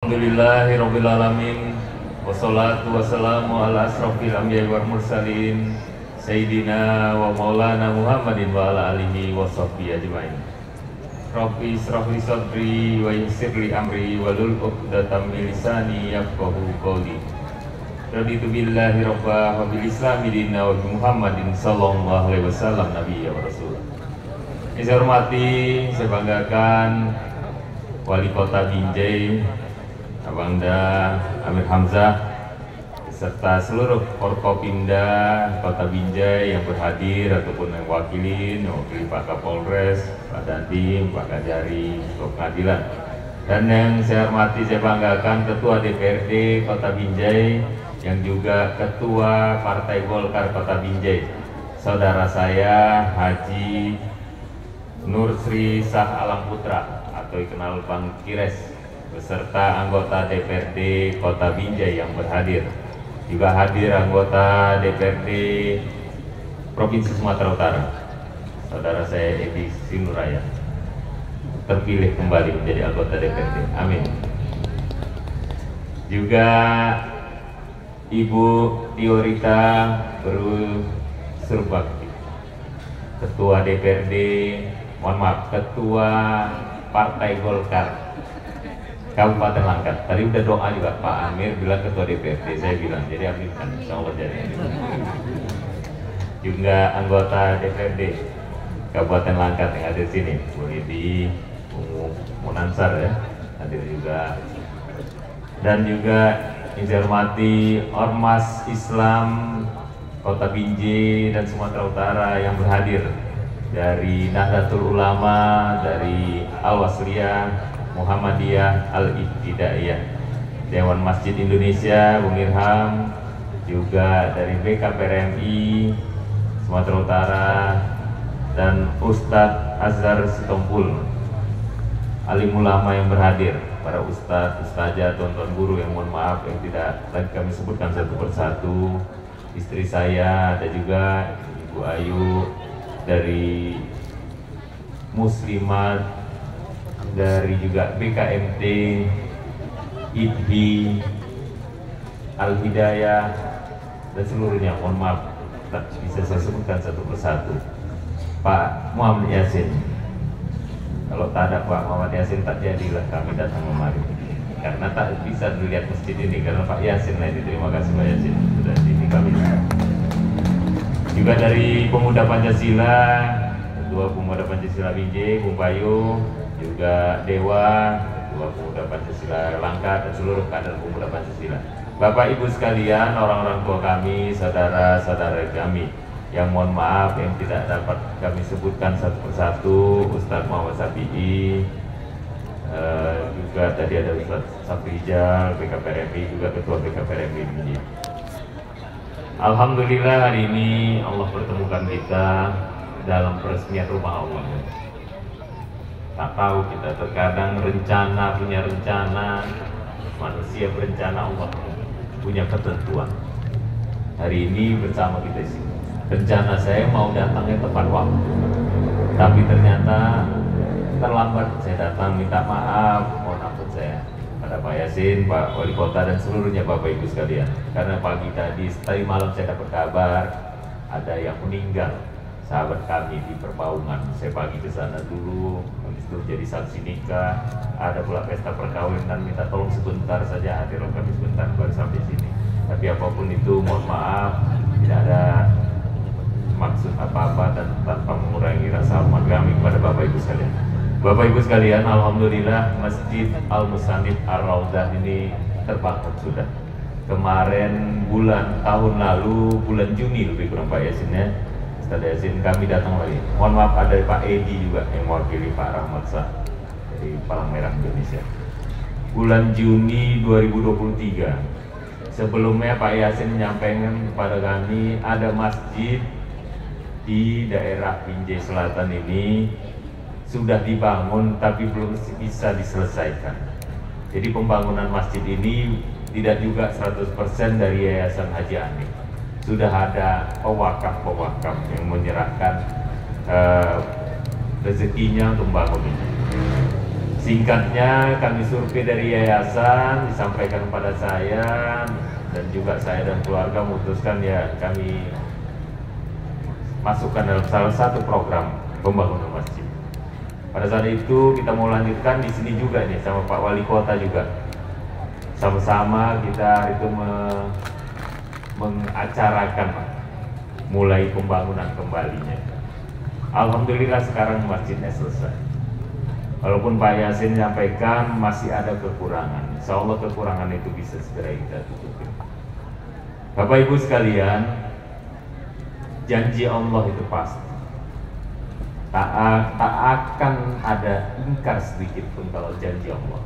Alhamdulillahirabbil alamin wassalatu wassalamu ala asrofil anbiya'i wal mursalin sayyidina wa maulana Muhammadin wa ala alihi wa sahbihi ajmain. Rabbi israh li sadri wa yassir li amri wahlul 'uqdatam min lisani yafqahu qawli. Raditu billahi rabba wa bil islami dinna wa bi Muhammadin sallallahu alaihi wasallam nabiyya wa rasul. Yang saya hormati, saya banggakan Wali Kota Binjai Abangda Amir Hamzah serta seluruh Forkopimda Kota Binjai yang berhadir ataupun yang mewakili Pak Kapolres, Pak Dandim, Pak Kajari, Ketua Pengadilan. Dan yang saya hormati, saya banggakan Ketua DPRD Kota Binjai yang juga Ketua Partai Golkar Kota Binjai, saudara saya Haji Nur Sri Sah Alam Putra atau dikenal Bang Kires, beserta anggota DPRD Kota Binjai yang berhadir. Juga hadir anggota DPRD Provinsi Sumatera Utara, saudara saya Edi Sinuraya, terpilih kembali menjadi anggota DPRD. Amin. Juga Ibu Tiorita Berusurbakti, Ketua DPRD, Ketua Partai Golkar Kabupaten Langkat. Tadi udah doa juga Pak Amir bilang Ketua DPRD, saya bilang jadi amin kan, insya Allah jadi. Juga anggota DPRD Kabupaten Langkat yang hadir sini, Bu Lidi, Bu Munansar ya, hadir juga. Dan juga yang saya hormati Ormas Islam Kota Binjai dan Sumatera Utara yang berhadir dari Nahdlatul Ulama, dari Al-Wasliyah, Muhammadiyah, Al-Ibtidaiyah, Dewan Masjid Indonesia, Bung Irham, juga dari BKPRMI Sumatera Utara, dan Ustadz Azhar Sitompul, alim ulama yang berhadir, para ustadz, ustazah, tuan-tuan guru yang mohon maaf yang tidak lagi kami sebutkan satu persatu, istri saya, ada juga Ibu Ayu dari Muslimat, dari juga BKMT, IDHI, Al-Hidayah, dan seluruhnya. Mohon maaf, tak bisa saya sebutkan satu persatu. Pak Muhammad Yasin, kalau tak ada Pak Muhammad Yasin tak jadilah kami datang kemari, karena tak bisa dilihat masjid ini karena Pak Yasin lah. Terima kasih Pak Yasin sudah sini kami. Juga dari Pemuda Pancasila, Ketua Pemuda Pancasila Binjai, Bung Bayu, juga Dewa, Ketua Pemuda Pancasila Langkat, dan seluruh kader Pemuda Pancasila. Bapak Ibu sekalian, orang-orang tua kami, saudara-saudara kami yang mohon maaf yang tidak dapat kami sebutkan satu persatu, Ustadz Muhammad Safi'i, juga tadi ada Ustadz Safrijal, BKPRMI, juga Ketua BKPRMI Binjai. Alhamdulillah hari ini Allah pertemukan kita dalam peresmian rumah Allah. Tak tahu kita terkadang punya rencana, manusia berencana, Allah punya ketentuan. Hari ini bersama kita di sini. Rencana saya mau datangnya tepat waktu, tapi ternyata terlambat saya datang. Minta maaf, mohon ampun saya pada Pak Yasin, Pak Wali Kota, dan seluruhnya Bapak Ibu sekalian. Karena pagi tadi malam saya dapat kabar ada yang meninggal, sahabat kami di Perbaungan. Saya pagi ke sana dulu, habis itu jadi saksi nikah, ada pula pesta perkawinan, minta tolong sebentar saja, hadirlah kami sebentar baru sampai sini. Tapi apapun itu mohon maaf, tidak ada maksud apa-apa dan tanpa mengurangi rasa hormat kami kepada Bapak Ibu sekalian. Bapak Ibu sekalian, alhamdulillah Masjid Al-Musanid Ar-Raudhah ini terbangun sudah. Kemarin tahun lalu bulan Juni lebih kurang Pak Yasin ya, Ustaz Yasin, kami datang lagi. Mohon maaf ada Pak Edi juga yang mewakili Pak Rahmat Sah dari Palang Merah Indonesia. Bulan Juni 2023. Sebelumnya Pak Yasin menyampaikan kepada kami ada masjid di daerah Binjai Selatan ini sudah dibangun tapi belum bisa diselesaikan. Jadi pembangunan masjid ini tidak juga 100% dari Yayasan Haji Ani. Sudah ada pewakaf yang menyerahkan rezekinya untuk membangun ini. Singkatnya, kami survei dari yayasan, disampaikan kepada saya, dan juga saya dan keluarga memutuskan ya kami masukkan dalam salah satu program pembangunan masjid. Pada saat itu kita mau lanjutkan di sini juga nih sama Pak Wali Kota juga. Sama-sama kita itu mengacarakan mulai pembangunan kembalinya. Alhamdulillah sekarang masjidnya selesai. Walaupun Pak Yasin menyampaikan masih ada kekurangan, insya Allah kekurangan itu bisa segera kita tutupi. Bapak Ibu sekalian, janji Allah itu pasti. Tak akan ada ingkar sedikit pun kalau janji Allah.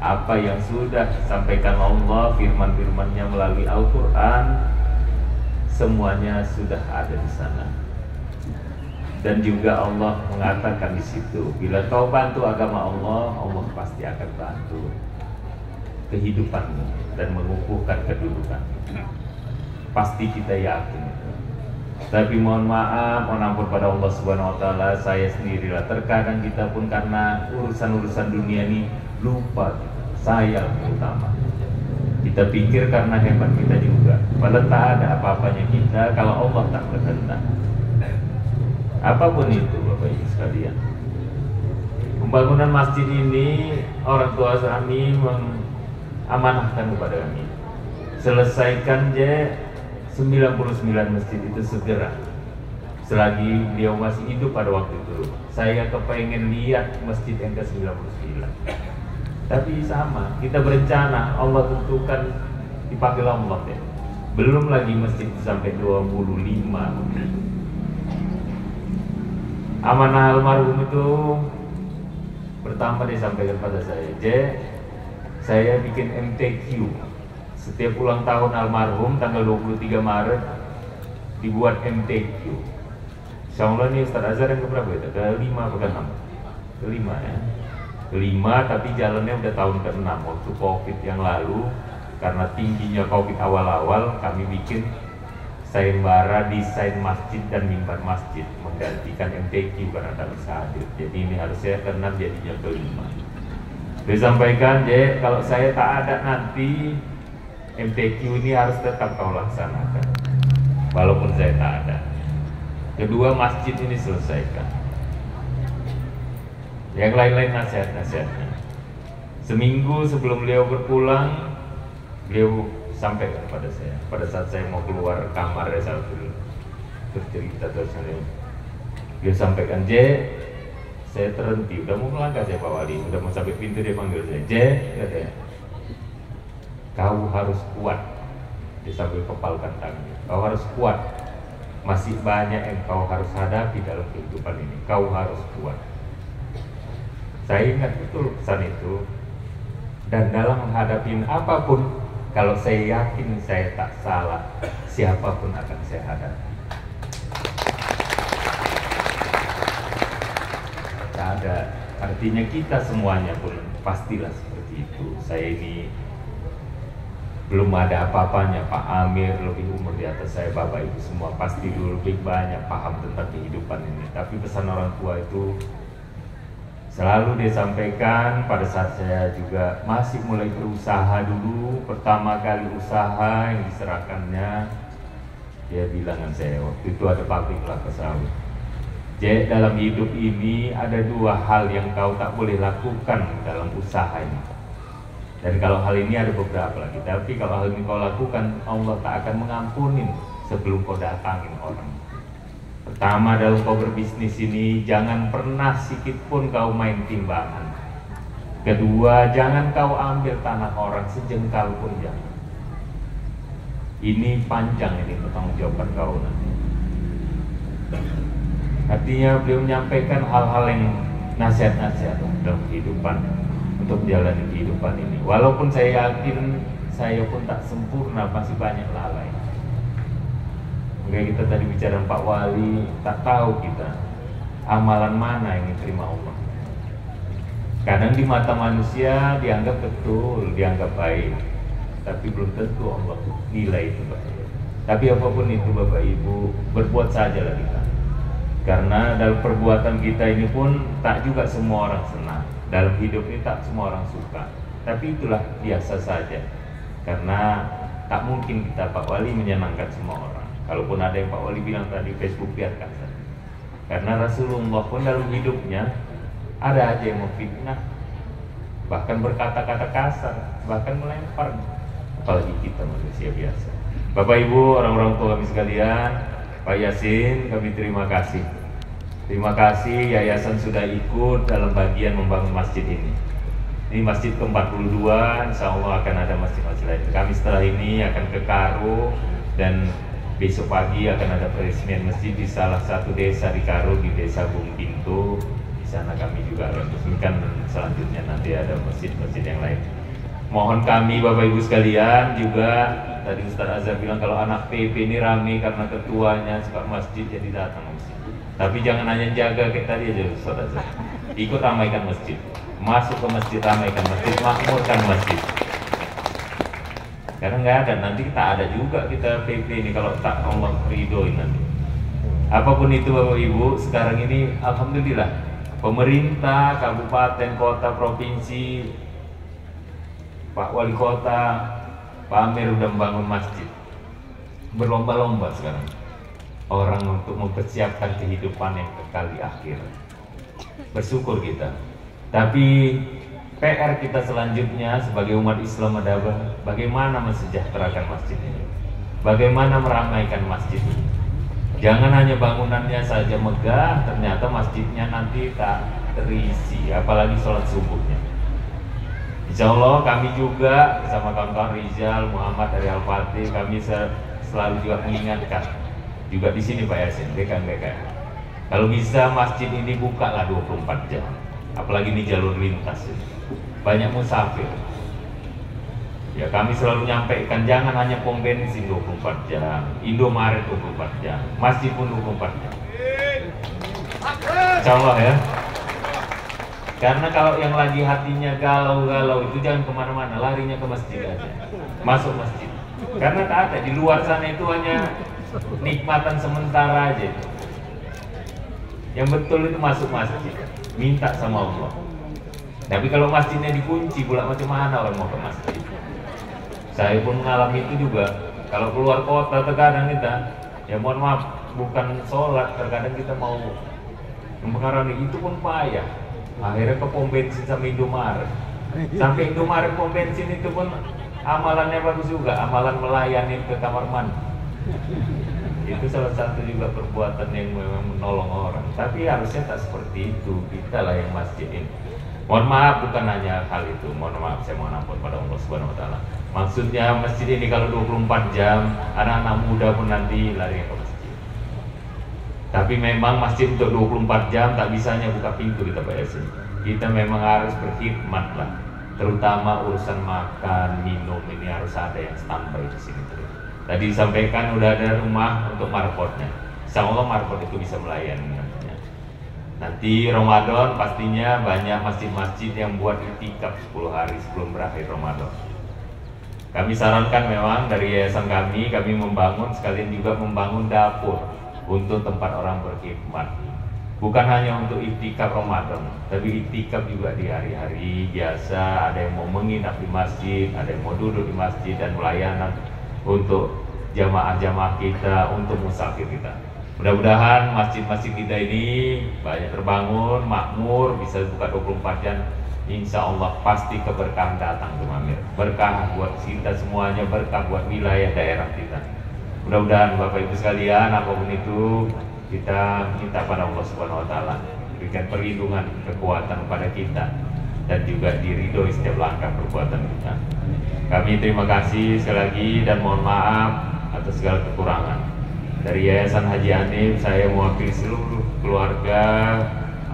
Apa yang sudah disampaikan Allah, firman-firmannya melalui Al-Quran, semuanya sudah ada di sana. Dan juga Allah mengatakan di situ, bila kau bantu agama Allah, Allah pasti akan bantu kehidupanmu dan mengukuhkan kedudukan. Pasti kita yakin itu. Tapi mohon maaf, mohon ampun pada Allah Subhanahu Wa Taala, saya sendirilah. Terkadang kita pun karena urusan-urusan dunia ini lupa kita. Saya terutama. Kita pikir karena hebat kita juga. Padahal tak ada apa-apanya kita kalau Allah tak berkehendak. Apapun itu Bapak Ibu sekalian, pembangunan masjid ini orang tua kami mengamanahkan kepada kami, selesaikan 99 masjid itu segera. Selagi beliau masih hidup pada waktu itu, saya kepengen lihat masjid yang ke-99. Tapi sama, kita berencana, Allah tentukan dipanggil Allah ya. Belum lagi masjid sampai 25. Amanah almarhum itu pertama disampaikan pada saya, saya bikin MTQ. Setiap ulang tahun almarhum tanggal 23 Maret dibuat MTQ. Insyaallah ini Ustaz Azhar yang keberapa itu? Ke-5 atau ke-6? Ke-5 ya. Ke-5, tapi jalannya udah tahun ke-6 waktu Covid yang lalu. Karena tingginya Covid awal-awal, kami bikin sayembara desain masjid dan mimbar masjid menggantikan MTQ karena tak bisa hadir. Jadi ini harusnya ke-6 jadinya ke-5. Disampaikan, kalau saya tak ada nanti MTQ ini harus tetap kau laksanakan walaupun saya tak ada. Kedua, masjid ini selesaikan. Yang lain-lain nasihat-nasihatnya. Seminggu sebelum beliau berpulang, beliau sampaikan kepada saya pada saat saya mau keluar kamar ya, saya bercerita terus dia sampaikan, saya terhenti, udah mau melangkah saya Pak Wali, udah mau sampai pintu dia panggil saya, katanya, kau harus kuat. Dia sambil kepalkan tangannya, kau harus kuat, masih banyak yang kau harus hadapi dalam kehidupan ini, kau harus kuat. Saya ingat betul pesan itu, dan dalam menghadapi apapun, kalau saya yakin saya tak salah, siapapun akan saya hadapi. Tak ada, artinya kita semuanya pun pastilah seperti itu. Saya ini belum ada apa-apanya, Pak Amir lebih umur di atas saya, Bapak Ibu semua pasti dulu lebih banyak paham tentang kehidupan ini. Tapi pesan orang tua itu selalu dia sampaikan pada saat saya juga masih mulai berusaha dulu, pertama kali usaha yang diserahkannya, dia bilang dengan saya, waktu itu ada pabrik kelapa sawit. Dalam hidup ini ada dua hal yang kau tak boleh lakukan dalam usaha ini. Dan kalau hal ini ada beberapa lagi, tapi kalau hal ini kau lakukan, Allah tak akan mengampunin sebelum kau datangin orang. Pertama, dalam kau berbisnis ini jangan pernah sikit pun kau main timbangan. Kedua, jangan kau ambil tanah orang sejengkal pun jangan. Ini panjang ini pertanggungjawaban kau nanti. Artinya beliau menyampaikan hal-hal yang nasihat-nasihat dalam kehidupan untuk menjalani kehidupan ini. Walaupun saya yakin saya pun tak sempurna, masih banyak lalai. Kayak kita tadi bicara Pak Wali, tak tahu kita amalan mana yang diterima Allah. Kadang di mata manusia dianggap betul, dianggap baik, tapi belum tentu Allah nilai itu baik. Tapi apapun itu Bapak Ibu, berbuat sajalah kita. Karena dalam perbuatan kita ini pun tak juga semua orang senang. Dalam hidup ini tak semua orang suka, tapi itulah biasa saja. Karena tak mungkin kita Pak Wali menyenangkan semua orang. Kalaupun ada yang Pak Wali bilang tadi Facebook, biarkan saja. Karena Rasulullah pun dalam hidupnya ada aja yang memfitnah, bahkan berkata-kata kasar, bahkan melempar. Apalagi kita manusia biasa. Bapak Ibu, orang-orang tua kami sekalian, Pak Yasin, kami terima kasih. Terima kasih yayasan sudah ikut dalam bagian membangun masjid ini. Ini masjid ke-42, insya Allah akan ada masjid-masjid lain. Kami setelah ini akan ke Karo, dan besok pagi akan ada peresmian masjid di salah satu desa di Karo, di desa Bung Pintu. Di sana kami juga akan resmikan, dan selanjutnya nanti ada masjid-masjid yang lain. Mohon kami Bapak Ibu sekalian juga, tadi Ustaz Azhar bilang kalau anak PP ini rame karena ketuanya suka masjid jadi datang masjid. Tapi jangan hanya jaga kayak tadi aja Ustaz Azhar. Ikut ramaikan masjid. Masuk ke masjid, ramaikan masjid, makmurkan masjid. Karena nggak ada, nanti kita ada juga kita PP ini kalau tak Allah ridhoin nanti. Apapun itu Bapak Ibu, sekarang ini alhamdulillah pemerintah, kabupaten, kota, provinsi, Pak Wali Kota, Pak Amir udah membangun masjid. Berlomba-lomba sekarang orang untuk mempersiapkan kehidupan yang kekal di akhir. Bersyukur kita. Tapi PR kita selanjutnya sebagai umat Islam adalah bagaimana mensejahterakan masjid ini, bagaimana meramaikan masjid ini. Jangan hanya bangunannya saja megah, ternyata masjidnya nanti tak terisi, apalagi sholat subuhnya. Insya Allah kami juga bersama kawan-kawan Rizal, Muhammad dari Al-Fatih, kami selalu juga mengingatkan juga di sini Pak Yasin, rekan-rekan. Kalau bisa masjid ini buka lah 24 jam, apalagi ini jalur lintas, banyak musafir. Ya kami selalu nyampaikan jangan hanya pom bensin 24 jam, Indomaret 24 jam, masjid pun 24 jam. Insya Allah ya. Karena kalau yang lagi hatinya galau-galau itu jangan kemana-mana, larinya ke masjid aja, masuk masjid. Karena tak ada di luar sana itu hanya nikmatan sementara aja. Yang betul itu masuk masjid, minta sama Allah. Tapi kalau masjidnya dikunci, pula macam mana orang mau ke masjid? Saya pun mengalami itu juga. Kalau keluar kota terkadang kita, ya mohon maaf, bukan sholat, terkadang kita mau mempengaruhi itu pun payah. Akhirnya ke pom bensin sama Indomaret. Sampai Indomaret pom bensin itu pun amalannya bagus juga, amalan melayani ke kamar mandi. Itu salah satu juga perbuatan yang memang menolong orang. Tapi harusnya tak seperti itu, kita lah yang masjid ini. Mohon maaf, bukan hanya hal itu. Mohon maaf, saya mohon ampun pada Allah Subhanahu Wa Taala. Maksudnya masjid ini kalau 24 jam, anak-anak muda pun nanti lari ke masjid. Tapi memang masjid untuk 24 jam tak bisanya buka pintu kita Pak Yasin. Kita memang harus berkhidmat lah. Terutama urusan makan, minum ini harus ada yang standby di sini terus. Tadi disampaikan udah ada rumah untuk markotnya. Insya Allah markot itu bisa melayani nantinya. Nanti Ramadan pastinya banyak masjid-masjid yang buat iktikaf 10 hari sebelum berakhir Ramadan. Kami sarankan memang dari yayasan kami membangun sekalian juga membangun dapur untuk tempat orang berkhidmat. Bukan hanya untuk iktikaf Ramadan, tapi iktikaf juga di hari-hari biasa. Ada yang mau menginap di masjid, ada yang mau duduk di masjid dan melayanan untuk jamaah-jamaah kita, untuk musafir kita. Mudah-mudahan masjid-masjid kita ini banyak terbangun, makmur, bisa buka 24 jam. Insya Allah pasti keberkahan datang ke Amir. Berkah buat kita semuanya, berkah buat wilayah daerah kita. Mudah-mudahan Bapak Ibu sekalian, apapun itu kita minta pada Allah Subhanahu Wa Taala berikan perlindungan, kekuatan pada kita, dan juga diridhoi setiap langkah perbuatan kita. Kami terima kasih sekali lagi dan mohon maaf atas segala kekurangan. Dari Yayasan Haji Hanif, saya mewakili seluruh keluarga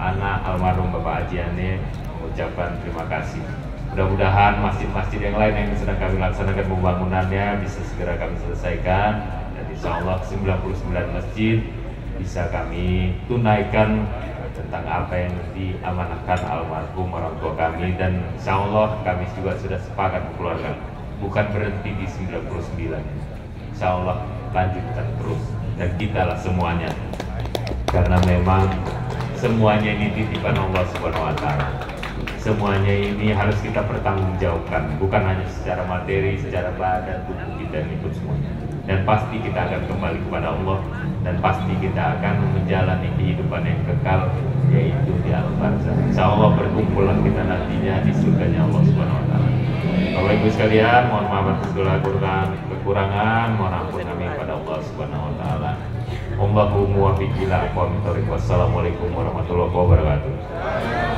anak almarhum Bapak Haji Hanif mengucapkan terima kasih. Mudah-mudahan masjid-masjid yang lain yang sedang kami laksanakan pembangunannya bisa segera kami selesaikan. Insya Allah 99 masjid bisa kami tunaikan tentang apa yang diamanahkan almarhum orang tua kami, dan insya Allah kami juga sudah sepakat keluarga bukan berhenti di 99. Insya Allah lanjutkan terus, dan kita lah semuanya, karena memang semuanya ini titipan Allah Subhanahu Wa Taala. semuanya ini harus kita pertanggungjawabkan, bukan hanya secara materi, secara badan, tubuh kita ini pun semuanya. Dan pasti kita akan kembali kepada Allah, dan pasti kita akan menjalani kehidupan yang kekal, yaitu di alam barzakh. Insya Allah berkumpullah kita nantinya di surganya Allah Subhanahu Wa Taala. Bapak Ibu sekalian, mohon maaf atas segala kekurangan, mohon ampun kami kepada Allah Subhanahu Wa Taala. Allahumma muwaffiq ila aqwamit thoriq. Wassalamualaikum warahmatullahi wabarakatuh.